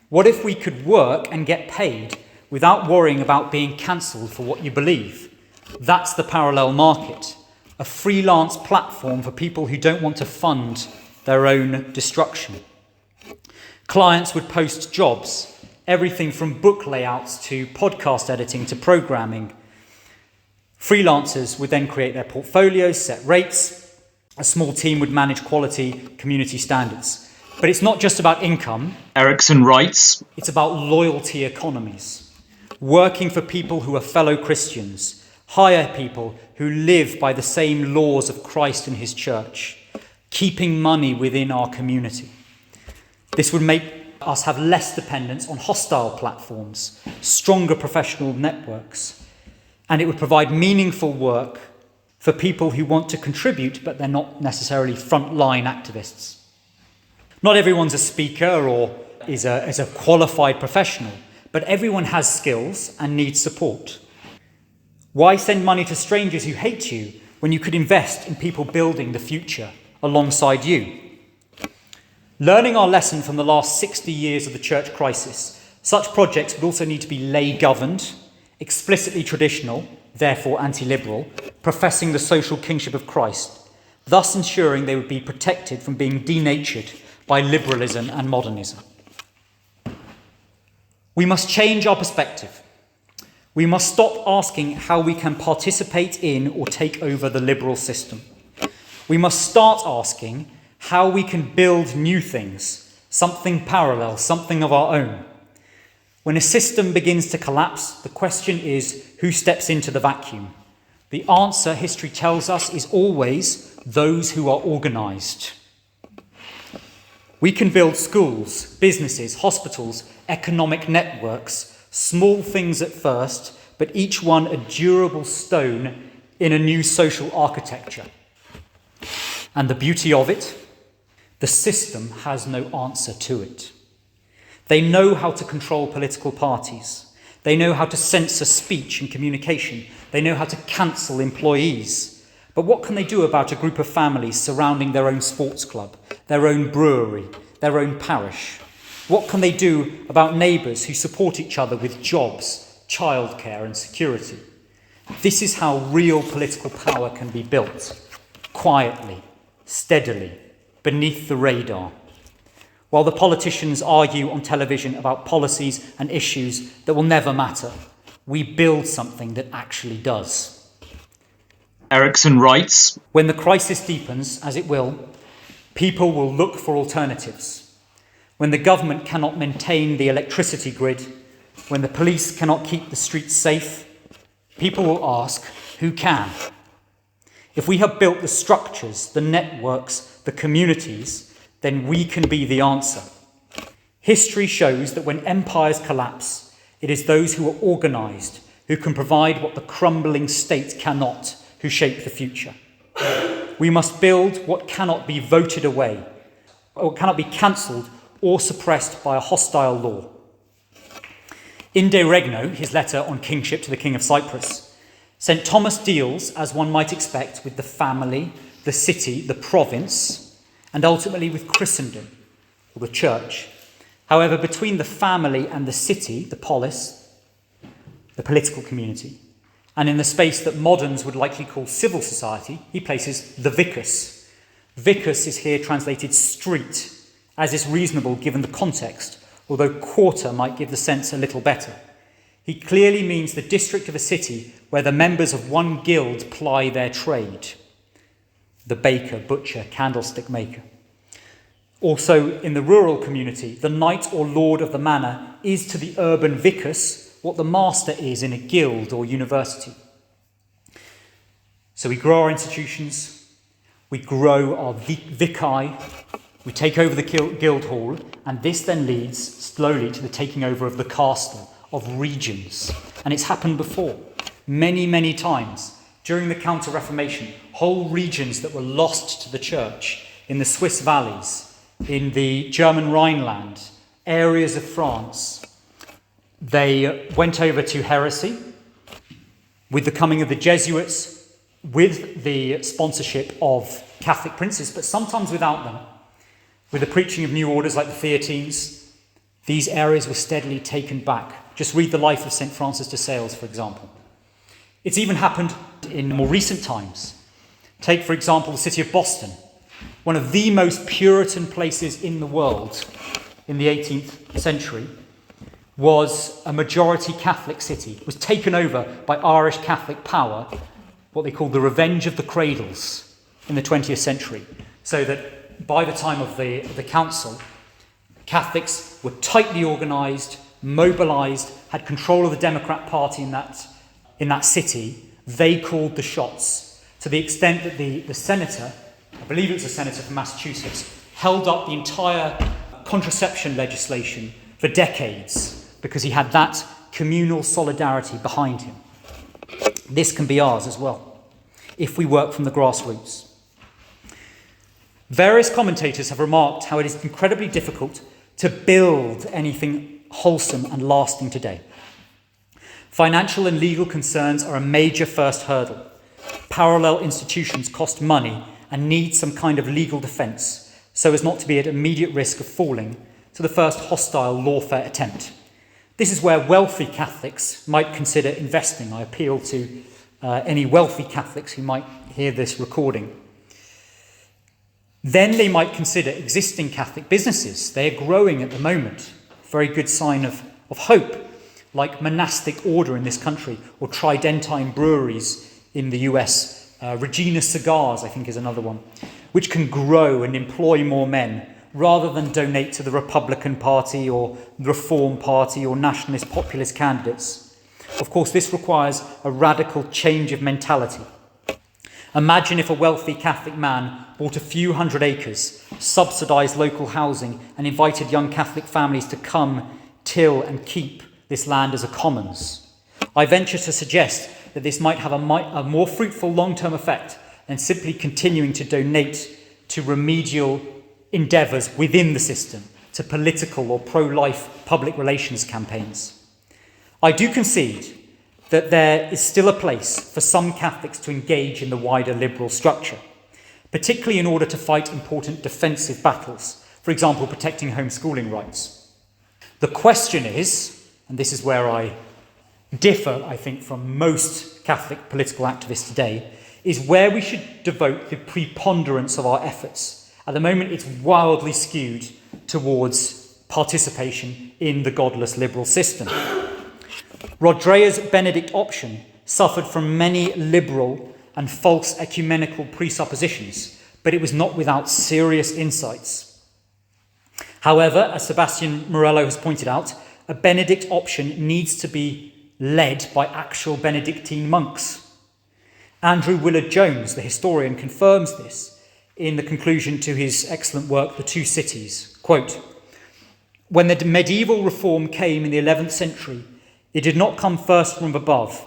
What if we could work and get paid without worrying about being cancelled for what you believe? That's the parallel market, a freelance platform for people who don't want to fund their own destruction. Clients would post jobs, everything from book layouts to podcast editing to programming. Freelancers would then create their portfolios, set rates. A small team would manage quality, community standards. But it's not just about income. Erickson writes, It's about loyalty economies. Working for people who are fellow Christians. Hire people who live by the same laws of Christ and his church. Keeping money within our community. This would make us have less dependence on hostile platforms, stronger professional networks. And it would provide meaningful work for people who want to contribute, but they're not necessarily frontline activists. Not everyone's a speaker or is a qualified professional, but everyone has skills and needs support. Why send money to strangers who hate you when you could invest in people building the future alongside you? Learning our lesson from the last 60 years of the church crisis, such projects would also need to be lay-governed, explicitly traditional, therefore anti-liberal, professing the social kingship of Christ, thus ensuring they would be protected from being denatured by liberalism and modernism. We must change our perspective. We must stop asking how we can participate in or take over the liberal system. We must start asking how we can build new things, something parallel, something of our own. When a system begins to collapse, the question is who steps into the vacuum? The answer, history tells us, is always those who are organised. We can build schools, businesses, hospitals, economic networks, small things at first, but each one a durable stone in a new social architecture. And the beauty of it, the system has no answer to it. They know how to control political parties. They know how to censor speech and communication. They know how to cancel employees. But what can they do about a group of families surrounding their own sports club, their own brewery, their own parish? What can they do about neighbours who support each other with jobs, childcare and security? This is how real political power can be built, quietly, steadily, beneath the radar. While the politicians argue on television about policies and issues that will never matter, we build something that actually does. Erickson writes, When the crisis deepens, as it will, people will look for alternatives. When the government cannot maintain the electricity grid, when the police cannot keep the streets safe, people will ask, who can? If we have built the structures, the networks, the communities, then we can be the answer. History shows that when empires collapse, it is those who are organised, who can provide what the crumbling state cannot, who shape the future. We must build what cannot be voted away, or cannot be cancelled or suppressed by a hostile law. In De Regno, his letter on kingship to the King of Cyprus, St. Thomas deals, as one might expect, with the family, the city, the province, and ultimately with Christendom, or the church. However, between the family and the city, the polis, the political community, and in the space that moderns would likely call civil society, he places the vicus. Vicus is here translated street, as is reasonable given the context, although quarter might give the sense a little better. He clearly means the district of a city where the members of one guild ply their trade. The baker, butcher, candlestick maker. Also, in the rural community, the knight or lord of the manor is to the urban vicus what the master is in a guild or university. So we grow our institutions, we grow our vici, we take over the guild hall, and this then leads slowly to the taking over of the castle, of regions. And it's happened before, many, many times. During the Counter-Reformation, whole regions that were lost to the church in the Swiss valleys, in the German Rhineland, areas of France, they went over to heresy with the coming of the Jesuits, with the sponsorship of Catholic princes, but sometimes without them. With the preaching of new orders like the Theatines, these areas were steadily taken back. Just read the life of St. Francis de Sales, for example. It's even happened in more recent times. Take, for example, the city of Boston, one of the most Puritan places in the world in the 18th century, was a majority Catholic city. It was taken over by Irish Catholic power, what they called the Revenge of the Cradles in the 20th century, so that by the time of the council, Catholics were tightly organised, mobilised, had control of the Democrat Party in that city. They called the shots, to the extent that the senator, I believe it was a senator from Massachusetts, held up the entire contraception legislation for decades because he had that communal solidarity behind him. This can be ours as well, if we work from the grassroots. Various commentators have remarked how it is incredibly difficult to build anything wholesome and lasting today. Financial and legal concerns are a major first hurdle. Parallel institutions cost money and need some kind of legal defence, so as not to be at immediate risk of falling to the first hostile lawfare attempt. This is where wealthy Catholics might consider investing. I appeal to any wealthy Catholics who might hear this recording. Then they might consider existing Catholic businesses. They are growing at the moment. Very good sign of hope, like monastic order in this country, or Tridentine breweries in the US. Regina Cigars, I think, is another one, which can grow and employ more men, rather than donate to the Republican Party or the Reform Party or nationalist populist candidates. Of course, this requires a radical change of mentality. Imagine if a wealthy Catholic man bought a few hundred acres, subsidised local housing, and invited young Catholic families to come, till and keep this land as a commons. I venture to suggest that this might have a more fruitful long-term effect than simply continuing to donate to remedial endeavours within the system, to political or pro-life public relations campaigns. I do concede that there is still a place for some Catholics to engage in the wider liberal structure, particularly in order to fight important defensive battles, for example, protecting homeschooling rights. The question is, and this is where I differ, I think, from most Catholic political activists today, is where we should devote the preponderance of our efforts. At the moment, it's wildly skewed towards participation in the godless liberal system. Rodrea's Benedict option suffered from many liberal and false ecumenical presuppositions, but it was not without serious insights. However, as Sebastian Morello has pointed out, a Benedict option needs to be led by actual Benedictine monks. Andrew Willard-Jones, the historian, confirms this in the conclusion to his excellent work, The Two Cities. Quote, "When the medieval reform came in the 11th century, it did not come first from above.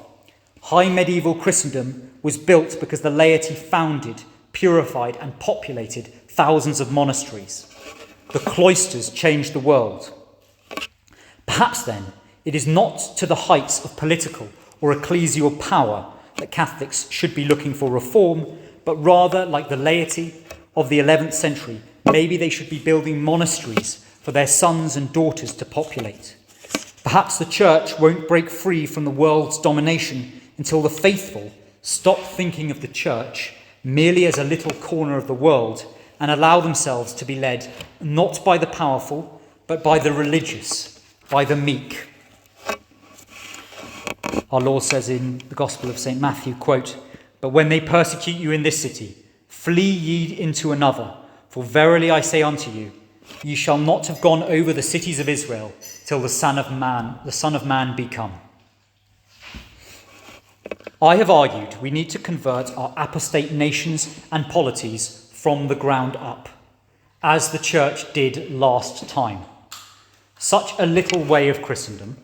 High medieval Christendom was built because the laity founded, purified, and populated thousands of monasteries. The cloisters changed the world. Perhaps then, it is not to the heights of political or ecclesial power that Catholics should be looking for reform, but rather, like the laity of the 11th century, maybe they should be building monasteries for their sons and daughters to populate. Perhaps the church won't break free from the world's domination until the faithful stop thinking of the church merely as a little corner of the world and allow themselves to be led not by the powerful, but by the religious, by the meek." Our Lord says in the Gospel of St. Matthew, quote, "But when they persecute you in this city, flee ye into another, for verily I say unto you, ye shall not have gone over the cities of Israel till the Son of Man be come." I have argued we need to convert our apostate nations and polities from the ground up, as the church did last time. Such a little way of Christendom,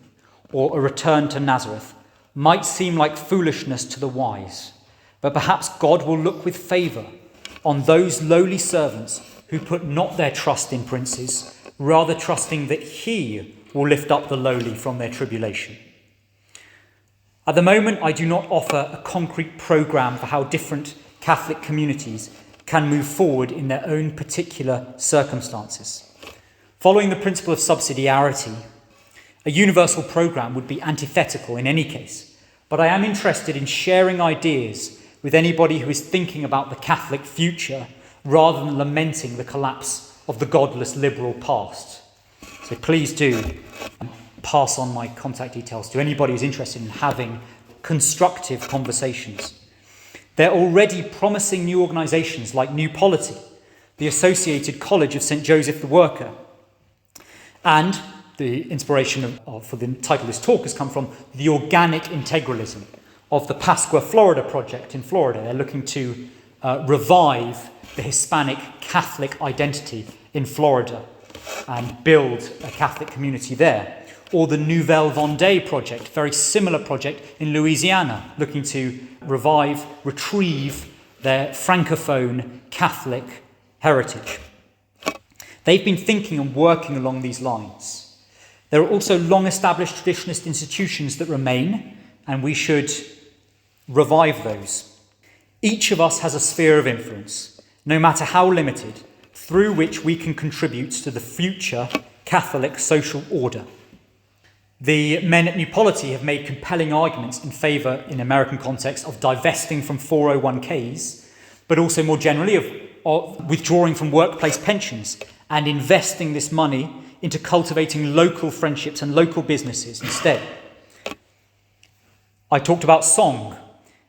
or a return to Nazareth, might seem like foolishness to the wise, but perhaps God will look with favour on those lowly servants who put not their trust in princes, rather trusting that he will lift up the lowly from their tribulation. At the moment, I do not offer a concrete programme for how different Catholic communities can move forward in their own particular circumstances. Following the principle of subsidiarity, a universal programme would be antithetical in any case, but I am interested in sharing ideas with anybody who is thinking about the Catholic future rather than lamenting the collapse of the godless liberal past. So please do pass on my contact details to anybody who's interested in having constructive conversations. There are already promising new organisations like New Polity, the Associated College of St. Joseph the Worker, and the inspiration for the title of this talk has come from the organic integralism of the Pascua, Florida project in Florida. They're looking to revive the Hispanic Catholic identity in Florida and build a Catholic community there. Or the Nouvelle Vendée project, very similar project in Louisiana, looking to retrieve their Francophone Catholic heritage. They've been thinking and working along these lines. There are also long-established traditionalist institutions that remain, and we should revive those. Each of us has a sphere of influence, no matter how limited, through which we can contribute to the future Catholic social order. The men at New Polity have made compelling arguments in favour, in American context, of divesting from 401ks, but also more generally of withdrawing from workplace pensions and investing this money into cultivating local friendships and local businesses instead. I talked about song.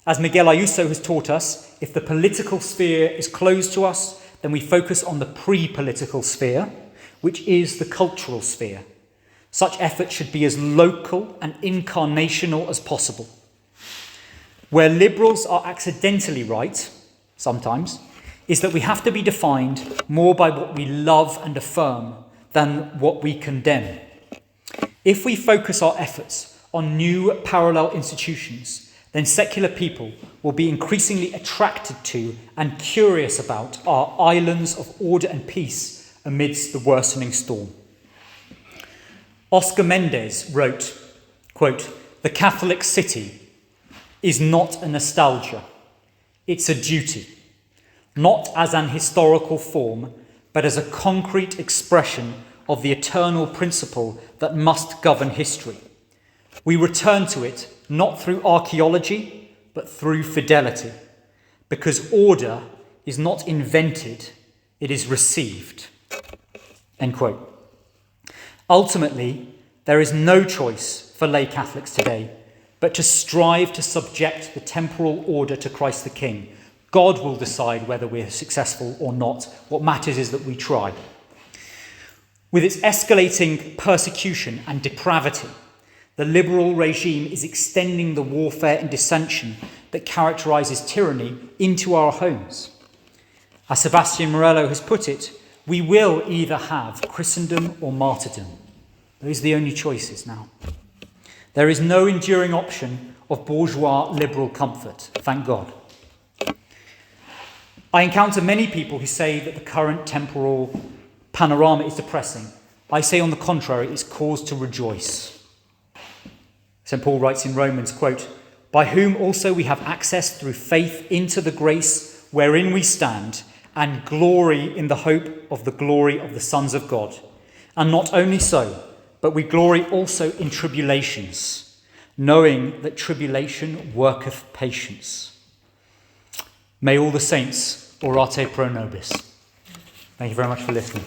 As Miguel Ayuso has taught us, if the political sphere is closed to us, then we focus on the pre-political sphere, which is the cultural sphere. Such effort should be as local and incarnational as possible. Where liberals are accidentally right, sometimes, is that we have to be defined more by what we love and affirm than what we condemn. If we focus our efforts on new parallel institutions, then secular people will be increasingly attracted to and curious about our islands of order and peace amidst the worsening storm. Oscar Mendes wrote, quote, "The Catholic city is not a nostalgia, it's a duty, not as an historical form, but as a concrete expression of the eternal principle that must govern history. We return to it not through archaeology, but through fidelity, because order is not invented, it is received." End quote. Ultimately, there is no choice for lay Catholics today but to strive to subject the temporal order to Christ the King. God will decide whether we're successful or not. What matters is that we try. With its escalating persecution and depravity, the liberal regime is extending the warfare and dissension that characterises tyranny into our homes. As Sebastian Morello has put it, we will either have Christendom or martyrdom. Those are the only choices now. There is no enduring option of bourgeois liberal comfort, thank God. I encounter many people who say that the current temporal panorama is depressing. I say, on the contrary, it's cause to rejoice. St. Paul writes in Romans, quote, "By whom also we have access through faith into the grace wherein we stand, and glory in the hope of the glory of the sons of God. And not only so, but we glory also in tribulations, knowing that tribulation worketh patience." May all the saints orate pro nobis. Thank you very much for listening.